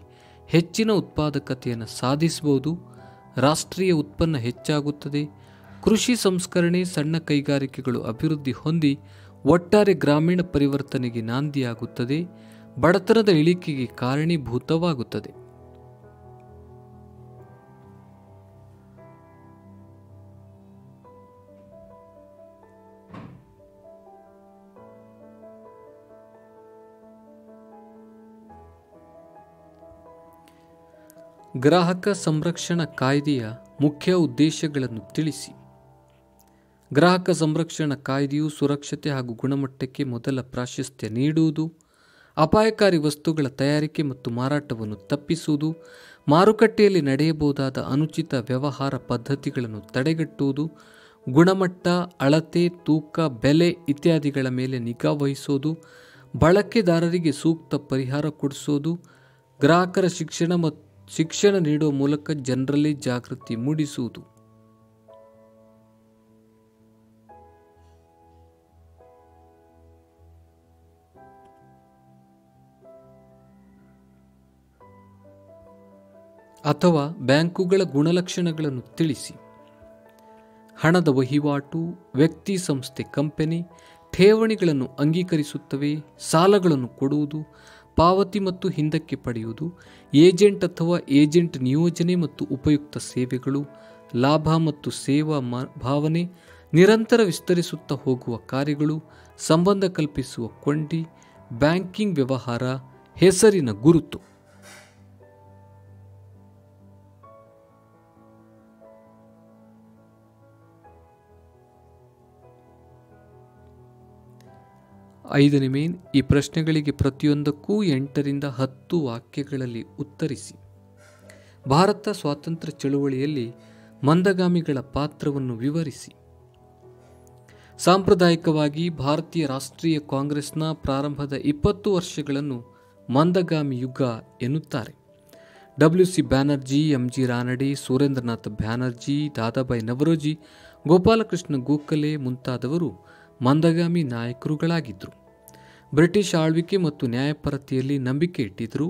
ಹೆಚ್ಚಿನ ಉತ್ಪಾದಕತೆಯನ್ನು ಸಾಧಿಸಬಹುದು. ರಾಷ್ಟ್ರೀಯ ಉತ್ಪನ್ನ ಹೆಚ್ಚಾಗುತ್ತದೆ. ಕೃಷಿ ಸಂಸ್ಕರಣೆ, ಸಣ್ಣ ಕೈಗಾರಿಕೆಗಳು ಅಭಿವೃದ್ಧಿ ಹೊಂದಿ ಒಟ್ಟಾರೆ ಗ್ರಾಮೀಣ ಪರಿವರ್ತನೆಗೆ ನಾಂದಿಯಾಗುತ್ತದೆ. ಬಡತನದ ಇಳಿಕೆಗೆ ಕಾರಣೀಭೂತವಾಗುತ್ತದೆ. ಗ್ರಾಹಕ ಸಂರಕ್ಷಣಾ ಕಾಯ್ದೆಯ ಮುಖ್ಯ ಉದ್ದೇಶಗಳನ್ನು ತಿಳಿಸಿ. ಗ್ರಾಹಕ ಸಂರಕ್ಷಣಾ ಕಾಯ್ದೆಯು ಸುರಕ್ಷತೆ ಹಾಗೂ ಗುಣಮಟ್ಟಕ್ಕೆ ಮೊದಲ ಪ್ರಾಶಸ್ತ್ಯ ನೀಡುವುದು, ಅಪಾಯಕಾರಿ ವಸ್ತುಗಳ ತಯಾರಿಕೆ ಮತ್ತು ಮಾರಾಟವನ್ನು ತಪ್ಪಿಸುವುದು, ಮಾರುಕಟ್ಟೆಯಲ್ಲಿ ನಡೆಯಬಹುದಾದ ಅನುಚಿತ ವ್ಯವಹಾರ ಪದ್ಧತಿಗಳನ್ನು ತಡೆಗಟ್ಟುವುದು, ಗುಣಮಟ್ಟ, ಅಳತೆ, ತೂಕ, ಬೆಲೆ ಇತ್ಯಾದಿಗಳ ಮೇಲೆ ನಿಗಾ ವಹಿಸುವುದು, ಬಳಕೆದಾರರಿಗೆ ಸೂಕ್ತ ಪರಿಹಾರ ಕೊಡಿಸುವುದು, ಗ್ರಾಹಕರ ಶಿಕ್ಷಣ ನೀಡುವ ಮೂಲಕ ಜನರಲ್ಲಿ ಜಾಗೃತಿ ಮೂಡಿಸುವುದು. ಅಥವಾ ಬ್ಯಾಂಕುಗಳ ಗುಣಲಕ್ಷಣಗಳನ್ನು ತಿಳಿಸಿ. ಹಣದ ವಹಿವಾಟು, ವ್ಯಕ್ತಿ, ಸಂಸ್ಥೆ, ಕಂಪನಿ ಠೇವಣಿಗಳನ್ನು ಅಂಗೀಕರಿಸುತ್ತವೆ. ಸಾಲಗಳನ್ನು ಕೊಡುವುದು, ಪಾವತಿ ಮತ್ತು ಹಿಂದಕ್ಕೆ ಪಡೆಯುವುದು, ಏಜೆಂಟ್ ಅಥವಾ ಏಜೆಂಟ್ ನಿಯೋಜನೆ ಮತ್ತು ಉಪಯುಕ್ತ ಸೇವೆಗಳು, ಲಾಭ ಮತ್ತು ಸೇವಾ ಭಾವನೆ, ನಿರಂತರ ವಿಸ್ತರಿಸುತ್ತಾ ಹೋಗುವ ಕಾರ್ಯಗಳು, ಸಂಬಂಧ ಕಲ್ಪಿಸುವ ಕೊಂಡಿ, ಬ್ಯಾಂಕಿಂಗ್ ವ್ಯವಹಾರ, ಹೆಸರಿನ ಗುರುತು. ಐದನೇ ಮೇನ್, ಈ ಪ್ರಶ್ನೆಗಳಿಗೆ ಪ್ರತಿಯೊಂದಕ್ಕೂ 8ರಿಂದ 10 ವಾಕ್ಯಗಳಲ್ಲಿ ಉತ್ತರಿಸಿ. ಭಾರತ ಸ್ವಾತಂತ್ರ್ಯ ಚಳುವಳಿಯಲ್ಲಿ ಮಂದಗಾಮಿಗಳ ಪಾತ್ರವನ್ನು ವಿವರಿಸಿ. ಸಾಂಪ್ರದಾಯಿಕವಾಗಿ ಭಾರತೀಯ ರಾಷ್ಟ್ರೀಯ ಕಾಂಗ್ರೆಸ್ನ ಪ್ರಾರಂಭದ 20 ವರ್ಷಗಳನ್ನು ಮಂದಗಾಮಿ ಯುಗ ಎನ್ನುತ್ತಾರೆ. WC ಬ್ಯಾನರ್ಜಿ, MG ರಾನಡೆ, ಸುರೇಂದ್ರನಾಥ್ ಬ್ಯಾನರ್ಜಿ, ದಾದಾಬಾಯಿ ನವರೋಜಿ, ಗೋಪಾಲಕೃಷ್ಣ ಗೋಖಲೆ ಮುಂತಾದವರು ಮಂದಗಾಮಿ ನಾಯಕರುಗಳಾಗಿದ್ದರು. ಬ್ರಿಟಿಷ್ ಆಳ್ವಿಕೆ ಮತ್ತು ನ್ಯಾಯಪರತೆಯಲ್ಲಿ ನಂಬಿಕೆ ಇಟ್ಟಿದ್ದರು.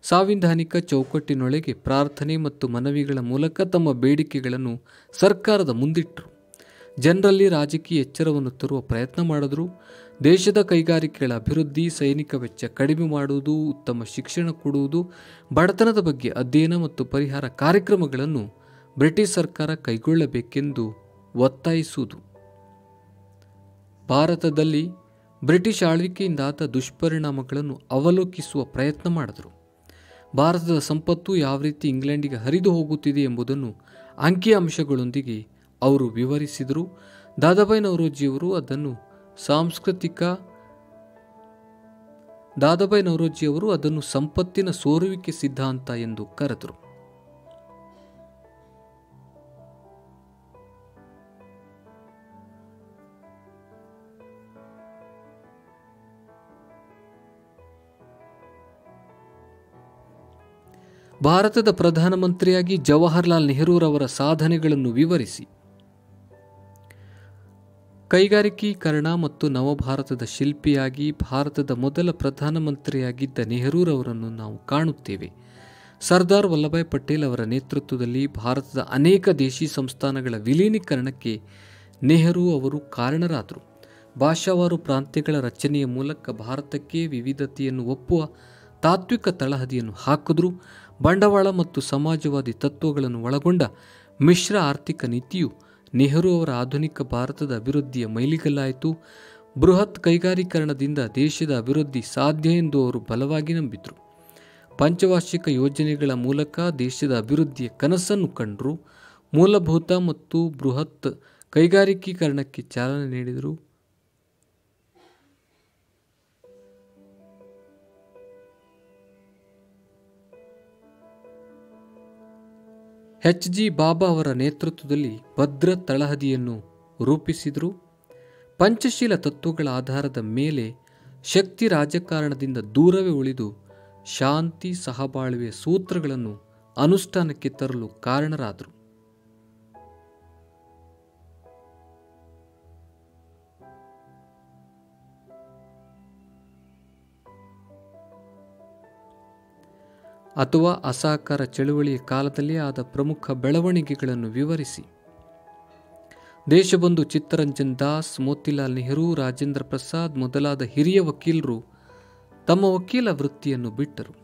ಸಾಂವಿಧಾನಿಕ ಚೌಕಟ್ಟಿನೊಳಗೆ ಪ್ರಾರ್ಥನೆ ಮತ್ತು ಮನವಿಗಳ ಮೂಲಕ ತಮ್ಮ ಬೇಡಿಕೆಗಳನ್ನು ಸರ್ಕಾರದ ಮುಂದಿಟ್ಟರು. ಜನರಲ್ಲಿ ರಾಜಕೀಯ ಎಚ್ಚರವನ್ನು ತರುವ ಪ್ರಯತ್ನ ಮಾಡಿದ್ರು. ದೇಶದ ಕೈಗಾರಿಕೆಗಳ ಅಭಿವೃದ್ಧಿ, ಸೈನಿಕ ವೆಚ್ಚ ಕಡಿಮೆ ಮಾಡುವುದು, ಉತ್ತಮ ಶಿಕ್ಷಣ ಕೊಡುವುದು, ಬಡತನದ ಬಗ್ಗೆ ಅಧ್ಯಯನ ಮತ್ತು ಪರಿಹಾರ ಕಾರ್ಯಕ್ರಮಗಳನ್ನು ಬ್ರಿಟಿಷ್ ಸರ್ಕಾರ ಕೈಗೊಳ್ಳಬೇಕೆಂದು ಒತ್ತಾಯಿಸುವುದು. ಭಾರತದಲ್ಲಿ ಬ್ರಿಟಿಷ್ ಆಳ್ವಿಕೆಯಿಂದಾದ ದುಷ್ಪರಿಣಾಮಗಳನ್ನು ಅವಲೋಕಿಸುವ ಪ್ರಯತ್ನ ಮಾಡಿದರು. ಭಾರತದ ಸಂಪತ್ತು ಯಾವ ರೀತಿ ಇಂಗ್ಲೆಂಡಿಗೆ ಹರಿದು ಹೋಗುತ್ತಿದೆ ಎಂಬುದನ್ನು ಅಂಕಿಅಂಶಗಳೊಂದಿಗೆ ಅವರು ವಿವರಿಸಿದರು. ದಾದಾಬಾಯಿ ನವರೋಜಿಯವರು ಅದನ್ನು ಸಂಪತ್ತಿನ ಸೋರುವಿಕೆ ಸಿದ್ಧಾಂತ ಎಂದು ಕರೆದರು. ಭಾರತದ ಪ್ರಧಾನಮಂತ್ರಿಯಾಗಿ ಜವಾಹರ್ಲಾಲ್ ನೆಹರೂರವರ ಸಾಧನೆಗಳನ್ನು ವಿವರಿಸಿ. ಕೈಗಾರಿಕೀಕರಣ ಮತ್ತು ನವಭಾರತದ ಶಿಲ್ಪಿಯಾಗಿ ಭಾರತದ ಮೊದಲ ಪ್ರಧಾನಮಂತ್ರಿಯಾಗಿದ್ದ ನೆಹರೂರವರನ್ನು ನಾವು ಕಾಣುತ್ತೇವೆ. ಸರ್ದಾರ್ ವಲ್ಲಭಾಯ್ ಪಟೇಲ್ ಅವರ ನೇತೃತ್ವದಲ್ಲಿ ಭಾರತದ ಅನೇಕ ದೇಶಿ ಸಂಸ್ಥಾನಗಳ ವಿಲೀನೀಕರಣಕ್ಕೆ ನೆಹರು ಅವರು ಕಾರಣರಾದರು. ಭಾಷಾವಾರು ಪ್ರಾಂತ್ಯಗಳ ರಚನೆಯ ಮೂಲಕ ಭಾರತಕ್ಕೆ ವಿವಿಧತೆಯನ್ನು ಒಪ್ಪುವ ತಾತ್ವಿಕ ತಳಹದಿಯನ್ನು ಹಾಕಿದ್ರು. ಬಂಡವಾಳ ಮತ್ತು ಸಮಾಜವಾದಿ ತತ್ವಗಳನ್ನು ಒಳಗೊಂಡ ಮಿಶ್ರ ಆರ್ಥಿಕ ನೀತಿಯು ನೆಹರು ಅವರ ಆಧುನಿಕ ಭಾರತದ ಅಭಿವೃದ್ಧಿಯ ಮೈಲಿಗಲ್ಲಾಯಿತು. ಬೃಹತ್ ಕೈಗಾರೀಕರಣದಿಂದ ದೇಶದ ಅಭಿವೃದ್ಧಿ ಸಾಧ್ಯ ಎಂದು ಅವರು ಬಲವಾಗಿ ನಂಬಿದರು. ಪಂಚವಾರ್ಷಿಕ ಯೋಜನೆಗಳ ಮೂಲಕ ದೇಶದ ಅಭಿವೃದ್ಧಿಯ ಕನಸನ್ನು ಕಂಡರು. ಮೂಲಭೂತ ಮತ್ತು ಬೃಹತ್ ಕೈಗಾರಿಕೀಕರಣಕ್ಕೆ ಚಾಲನೆ ನೀಡಿದರು. HG ಬಾಬಾ ಅವರ ನೇತೃತ್ವದಲ್ಲಿ ಭದ್ರ ತಳಹದಿಯನ್ನು ರೂಪಿಸಿದರು. ಪಂಚಶೀಲ ತತ್ವಗಳ ಆಧಾರದ ಮೇಲೆ ಶಕ್ತಿ ರಾಜಕಾರಣದಿಂದ ದೂರವೇ ಉಳಿದು ಶಾಂತಿ ಸಹಬಾಳ್ವೆಯ ಸೂತ್ರಗಳನ್ನು ಅನುಷ್ಠಾನಕ್ಕೆ ತರಲು ಕಾರಣರಾದರು. ಅಥವಾ ಅಸಹಕಾರ ಚಳುವಳಿಯ ಕಾಲದಲ್ಲಿ ಆದ ಪ್ರಮುಖ ಬೆಳವಣಿಗೆಗಳನ್ನು ವಿವರಿಸಿ. ದೇಶಬಂಧು ಚಿತ್ತರಂಜನ್ ದಾಸ್, ಮೋತಿಲಾಲ್ ನೆಹರು, ರಾಜೇಂದ್ರ ಪ್ರಸಾದ್ ಮೊದಲಾದ ಹಿರಿಯ ವಕೀಲರು ತಮ್ಮ ವಕೀಲ ವೃತ್ತಿಯನ್ನು ಬಿಟ್ಟರು.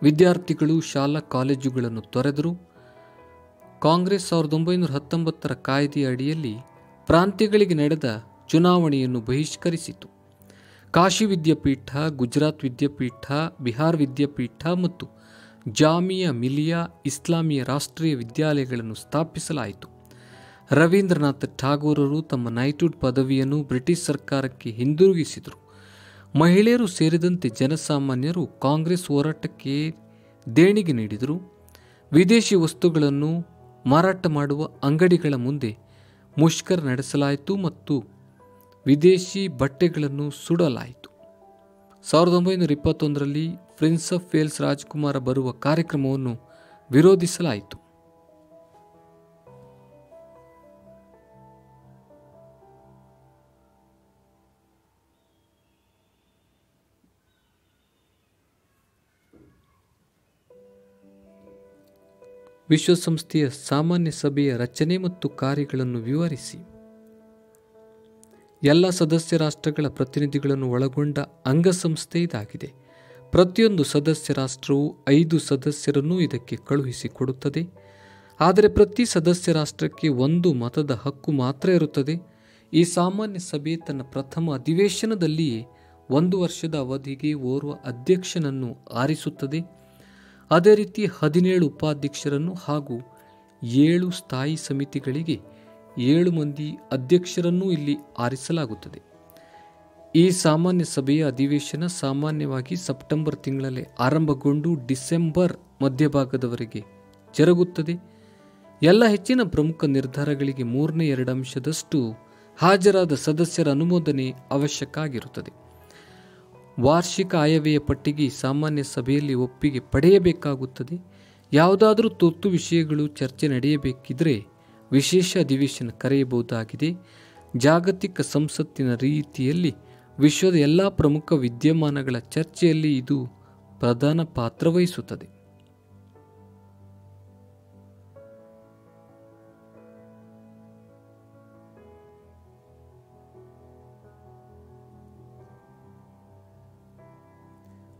ವಿದ್ಯಾರ್ಥಿಗಳು ಶಾಲಾ ಕಾಲೇಜುಗಳನ್ನು ತೊರೆದರು. ಕಾಂಗ್ರೆಸ್ 1919ರ ಕಾಯ್ದೆಯ ಅಡಿಯಲ್ಲಿ ಪ್ರಾಂತ್ಯಗಳಿಗೆ ನಡೆದ ಚುನಾವಣೆಯನ್ನು ಬಹಿಷ್ಕರಿಸಿತು. ಕಾಶಿ ವಿದ್ಯಾಪೀಠ, ಗುಜರಾತ್ ವಿದ್ಯಾಪೀಠ, ಬಿಹಾರ್ ವಿದ್ಯಾಪೀಠ ಮತ್ತು ಜಾಮಿಯಾ ಮಿಲಿಯಾ ಇಸ್ಲಾಮಿಯ ರಾಷ್ಟ್ರೀಯ ವಿದ್ಯಾಲಯಗಳನ್ನು ಸ್ಥಾಪಿಸಲಾಯಿತು. ರವೀಂದ್ರನಾಥ್ ಠಾಗೋರರು ತಮ್ಮ ನೈಟ್ಹುಡ್ ಪದವಿಯನ್ನು ಬ್ರಿಟಿಷ್ ಸರ್ಕಾರಕ್ಕೆ ಹಿಂದಿರುಗಿಸಿದರು. ಮಹಿಳೆಯರು ಸೇರಿದಂತೆ ಜನಸಾಮಾನ್ಯರು ಕಾಂಗ್ರೆಸ್ ಹೋರಾಟಕ್ಕೆ ದೇಣಿಗೆ ನೀಡಿದರು. ವಿದೇಶಿ ವಸ್ತುಗಳನ್ನು ಮಾರಾಟ ಮಾಡುವ ಅಂಗಡಿಗಳ ಮುಂದೆ ಮುಷ್ಕರ ನಡೆಸಲಾಯಿತು ಮತ್ತು ವಿದೇಶಿ ಬಟ್ಟೆಗಳನ್ನು ಸುಡಲಾಯಿತು. 1921ರಲ್ಲಿ ಪ್ರಿನ್ಸ್ ಆಫ್ ವೇಲ್ಸ್ ರಾಜಕುಮಾರ ಬರುವ ಕಾರ್ಯಕ್ರಮವನ್ನು ವಿರೋಧಿಸಲಾಯಿತು. ವಿಶ್ವಸಂಸ್ಥೆಯ ಸಾಮಾನ್ಯ ಸಭೆಯ ರಚನೆ ಮತ್ತು ಕಾರ್ಯಗಳನ್ನು ವಿವರಿಸಿ. ಎಲ್ಲ ಸದಸ್ಯ ರಾಷ್ಟ್ರಗಳ ಪ್ರತಿನಿಧಿಗಳನ್ನು ಒಳಗೊಂಡ ಅಂಗಸಂಸ್ಥೆ ಇದಾಗಿದೆ. ಪ್ರತಿಯೊಂದು ಸದಸ್ಯ ರಾಷ್ಟ್ರವು 5 ಸದಸ್ಯರನ್ನು ಇದಕ್ಕೆ ಕಳುಹಿಸಿಕೊಡುತ್ತದೆ. ಆದರೆ ಪ್ರತಿ ಸದಸ್ಯ ರಾಷ್ಟ್ರಕ್ಕೆ 1 ಮತದ ಹಕ್ಕು ಮಾತ್ರ ಇರುತ್ತದೆ. ಈ ಸಾಮಾನ್ಯ ಸಭೆ ತನ್ನ ಪ್ರಥಮ ಅಧಿವೇಶನದಲ್ಲಿಯೇ 1 ವರ್ಷದ ಅವಧಿಗೆ ಓರ್ವ ಅಧ್ಯಕ್ಷನನ್ನು ಆರಿಸುತ್ತದೆ. ಅದೇ ರೀತಿ 17 ಉಪಾಧ್ಯಕ್ಷರನ್ನು ಹಾಗೂ 7 ಸ್ಥಾಯಿ ಸಮಿತಿಗಳಿಗೆ 7 ಮಂದಿ ಅಧ್ಯಕ್ಷರನ್ನು ಇಲ್ಲಿ ಆರಿಸಲಾಗುತ್ತದೆ. ಈ ಸಾಮಾನ್ಯ ಸಭೆಯ ಅಧಿವೇಶನ ಸಾಮಾನ್ಯವಾಗಿ ಸೆಪ್ಟೆಂಬರ್ ತಿಂಗಳಲ್ಲಿ ಆರಂಭಗೊಂಡು ಡಿಸೆಂಬರ್ ಮಧ್ಯಭಾಗದವರೆಗೆ ಜರುಗುತ್ತದೆ. ಎಲ್ಲ ಹೆಚ್ಚಿನ ಪ್ರಮುಖ ನಿರ್ಧಾರಗಳಿಗೆ 3/2 ಹಾಜರಾದ ಸದಸ್ಯರ ಅನುಮೋದನೆ ಅವಶ್ಯಕ ಆಗಿರುತ್ತದೆ. ವಾರ್ಷಿಕ ಆಯವ್ಯಯ ಪಟ್ಟಿಗೆ ಸಾಮಾನ್ಯ ಸಭೆಯಲ್ಲಿ ಒಪ್ಪಿಗೆ ಪಡೆಯಬೇಕಾಗುತ್ತದೆ. ಯಾವುದಾದರೂ ತುರ್ತು ವಿಷಯಗಳು ಚರ್ಚೆ ನಡೆಯಬೇಕಿದ್ರೆ ವಿಶೇಷ ಅಧಿವೇಶನ ಕರೆಯಬಹುದಾಗಿದೆ. ಜಾಗತಿಕ ಸಂಸತ್ತಿನ ರೀತಿಯಲ್ಲಿ ವಿಶ್ವದ ಎಲ್ಲ ಪ್ರಮುಖ ವಿದ್ಯಮಾನಗಳ ಚರ್ಚೆಯಲ್ಲಿ ಇದು ಪ್ರಧಾನ ಪಾತ್ರ ವಹಿಸುತ್ತದೆ.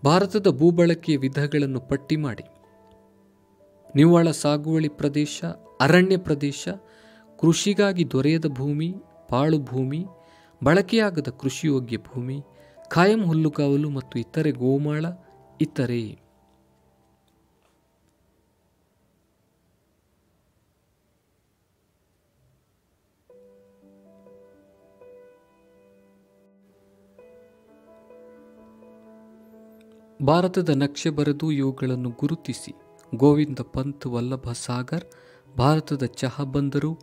ಭಾರತದ ಭೂಬಳಕೆಯ ವಿಧಗಳನ್ನು ಪಟ್ಟಿ ಮಾಡಿ. ನಿವ್ವಳ ಸಾಗುವಳಿ ಪ್ರದೇಶ, ಅರಣ್ಯ ಪ್ರದೇಶ, ಕೃಷಿಗಾಗಿ ದೊರೆಯದ ಭೂಮಿ, ಪಾಳು ಭೂಮಿ, ಬಳಕೆಯಾಗದ ಕೃಷಿಯೋಗ್ಯ ಭೂಮಿ, ಕಾಯಂ ಹುಲ್ಲುಗಾವಲು ಮತ್ತು ಇತರೆ ಗೋಮಾಳ ಇತರೆ. ಭಾರತದ ನಕ್ಷೆ ಬರೆದು ಇವುಗಳನ್ನು ಗುರುತಿಸಿ. ಗೋವಿಂದ ಪಂತ್ ವಲ್ಲಭ ಸಾಗರ್, ಭಾರತದ ಚಹಾ ಬಂದರು,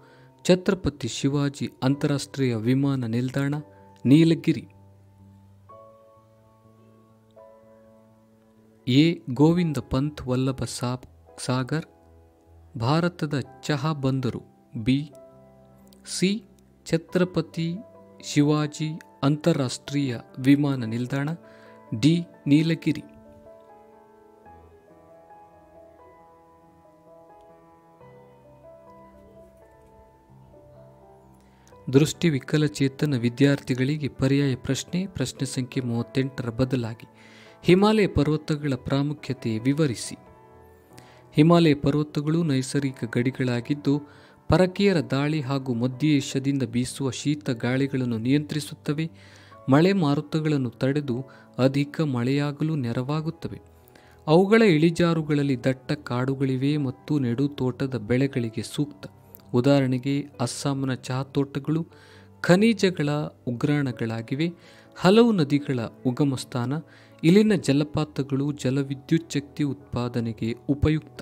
ಛತ್ರಪತಿ ಶಿವಾಜಿ ಅಂತಾರಾಷ್ಟ್ರೀಯ ವಿಮಾನ ನಿಲ್ದಾಣ, ನೀಲಗಿರಿ. ಎ. ಗೋವಿಂದ ಪಂತ್ ವಲ್ಲಭ ಸಾಗರ್, ಭಾರತದ ಚಹಾ ಬಂದರು. ಬಿ. ಸಿ. ಛತ್ರಪತಿ ಶಿವಾಜಿ ಅಂತಾರಾಷ್ಟ್ರೀಯ ವಿಮಾನ ನಿಲ್ದಾಣ. ಡಿ. ನೀಲಗಿರಿ. ದೃಷ್ಟಿ ವಿಕಲಚೇತನ ವಿದ್ಯಾರ್ಥಿಗಳಿಗೆ ಪರ್ಯಾಯ ಪ್ರಶ್ನೆ ಸಂಖ್ಯೆ 38ರ ಬದಲಾಗಿ ಹಿಮಾಲಯ ಪರ್ವತಗಳ ಪ್ರಾಮುಖ್ಯತೆ ವಿವರಿಸಿ. ಹಿಮಾಲಯ ಪರ್ವತಗಳು ನೈಸರ್ಗಿಕ ಗಡಿಗಳಾಗಿದ್ದು ಪರಕೀಯರ ದಾಳಿ ಹಾಗೂ ಮಧ್ಯ ಏಷ್ಯಾದಿಂದ ಬೀಸುವ ಶೀತ ಗಾಳಿಗಳನ್ನು ನಿಯಂತ್ರಿಸುತ್ತವೆ. ಮಳೆ ಮಾರುತಗಳನ್ನು ತಡೆದು ಅಧಿಕ ಮಳೆಯಾಗಲು ನೆರವಾಗುತ್ತವೆ. ಅವುಗಳ ಇಳಿಜಾರುಗಳಲ್ಲಿ ದಟ್ಟ ಕಾಡುಗಳಿವೆ ಮತ್ತು ನೆಡು ತೋಟದ ಬೆಳೆಗಳಿಗೆ ಸೂಕ್ತ. ಉದಾಹರಣೆಗೆ ಅಸ್ಸಾಂನ ಚಹಾ ತೋಟಗಳು ಖನಿಜಗಳ ಉಗ್ರಾಣಗಳಾಗಿವೆ. ಹಲವು ನದಿಗಳ ಉಗಮ ಸ್ಥಾನ. ಇಲ್ಲಿನ ಜಲಪಾತಗಳು ಜಲವಿದ್ಯುತ್ ಶಕ್ತಿ ಉತ್ಪಾದನೆಗೆ ಉಪಯುಕ್ತ.